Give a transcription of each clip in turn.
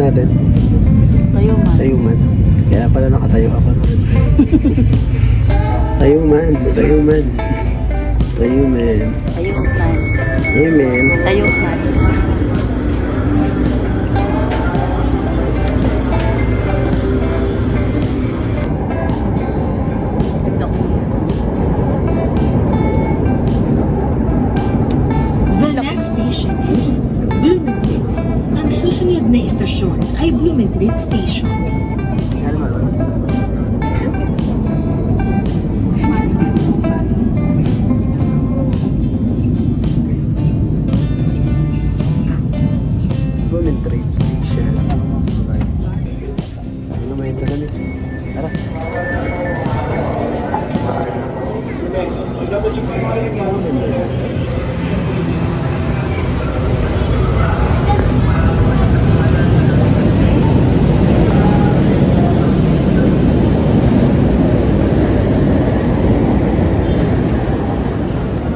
natin? Tayuman. Tayuman. Kaya pala nakatayo ako. Tayuman. Tayuman. Tayuman. Tayuman. Amen. Tayuman. The next station is Blumentritt. Ang susunod na istasyon ay Blumentritt Station. Ano ba? Blumentritt Station. Ano ba ito kami? Tara.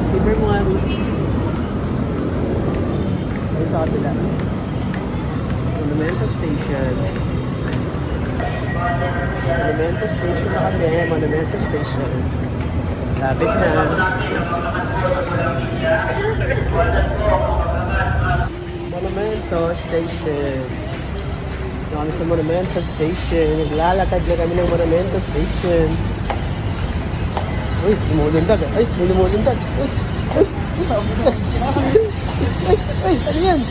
Silver mo nga, May. Ay, sa kabila. Monumento Station. Monumento Station na kami. Monumento Station. Lapit na. Monumento Station. Ito kami sa Monumento Station. Naglalakad na kami ng Monumento Station. Uy, lumulundag. Ay, may lumulundag. Uy, uy, uy, ano yan?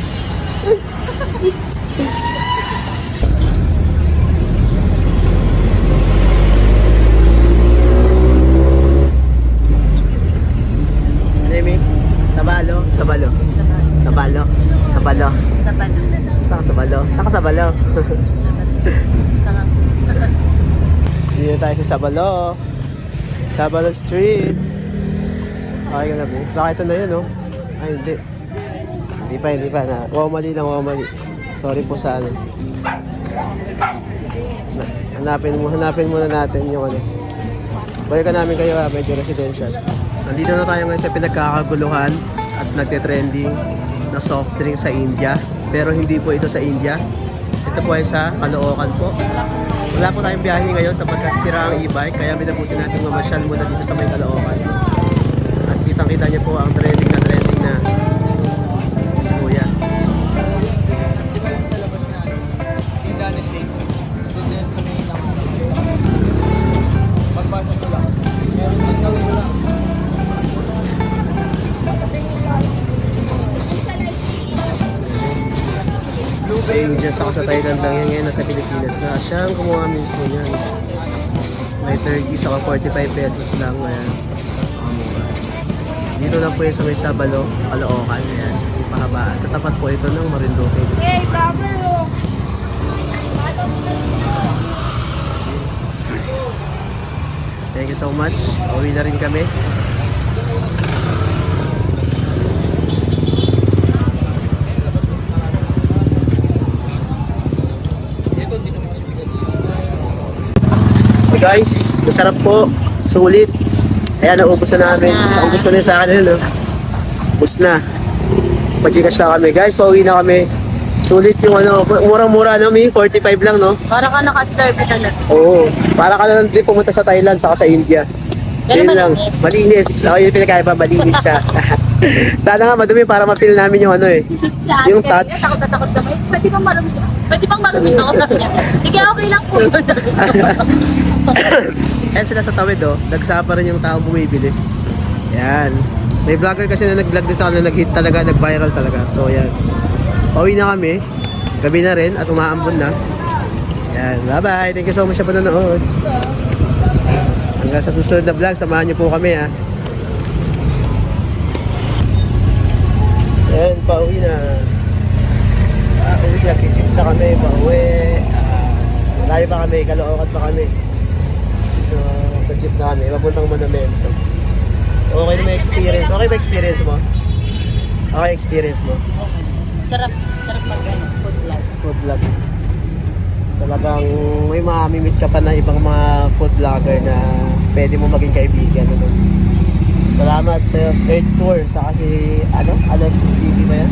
Nemi, sabalo, sabalo. Sabalo, sabalo. Sabalo. Saan ka sabalo? Saan ka sabalo? Dito na tayo sa Sabalo. Sabalo Street. Okay ka na ba? Baka ito na yun, no? Ay, hindi. Hindi pa. Wamali lang, wamali. Sorry po sa ano. Hanapin muna natin yung ano. Balikan namin kayo ha, medyo residential. Nandito na tayo ngayon sa pinagkakaguluhan at nagte-trending na soft drink sa India. Pero hindi po ito sa India. Ito po ay sa Caloocan po. Wala po tayong biyahe ngayon sapagkat sira ang e-bike. Kaya minabuti natin mamasyal muna dito sa may Caloocan. At kitang-kita niyo po ang trending na si Kuya. Sa India, saka sa Thailand lang yan ngayon, nasa Pilipinas na. Siyang kumuha mismo niyan. May 30 saka 45 pesos lang. Ayan. Dito lang po yung sa may Sabalo, Caloocan. Ayan, ipahabaan. Sa tapat po ito ng Marinduque. Hey, brother! Thank you so much. Uwi na rin kami. Hey guys, masarap po. Sulit. Ayan, naubos na namin. Naubos ko na sa akin yun, no? Ubus na. Pag-gcash na kami. Guys, pauwi na kami. Sulit yung ano, murang-mura no, may 45 lang, no? Para ka naka-starve talaga. Oo. Para ka lang din pumunta sa Thailand saka sa India. So Pero yun lang. Malinis. Oo, yun pinakaiba. Malinis siya. Sana nga madumi para ma-feel namin yung ano eh. Yung touch. Takot na takot kami. Pwede bang marumi? Pwede bang marumi to? Sabi niya. Sige, okay lang po. Ayan sila sa tawid, oh. Nagsapa rin yung taong bumibili. Yan. May vlogger kasi na nag-vlog din sa kanila, nag-hit talaga, nag-viral talaga. So, yan. Pauwi na kami. Gabi na rin at umaambon na. Yan. Bye-bye. Thank you so much sa panonood. Hanggang sa susunod na vlog, samahan niyo po kami, ha. Yan, pauwi na. Pauwi na. Kisip na kami. Pauwi. Malayo pa kami. Caloocan pa kami. So, sa jeep na kami. Papuntang Monumento. Okay na may experience. Okay ba experience mo? Okay experience mo? Sarap. Sarap pag food vlog. Food vlog. Talagang may mamimit ka pa na ibang mga food vlogger na pwede mo maging kaibigan. Ano? Salamat sa Earth Tour. Sa kasi, ano? Alexis TV ba yan?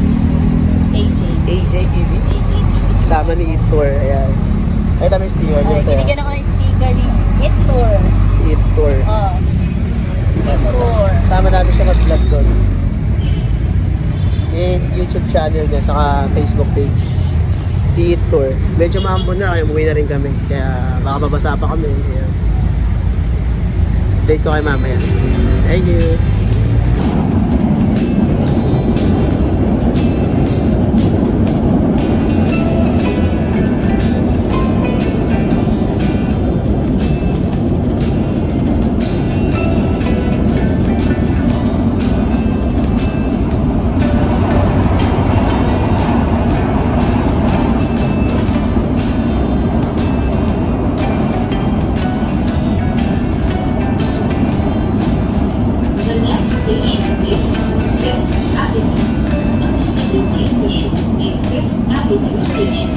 AJ. AJ TV. AJ. kasama ni Eat Tour. Ayan. Ay, tama yung sticker. Ay, binigyan ako ng sticker ni Hit Tour. Si Eat Tour. Oh. Hit Tour. Sama namin siya mag-vlog doon. Yung YouTube channel niya, saka Facebook page. Si Eat Tour. Medyo maambon na, kaya umuwi na rin kami. Kaya baka mabasa pa kami. Kaya, date ko kay mamaya. Thank you. The next station is Fifth Avenue. Ang susunod na istasyon ay Fifth Avenue Station.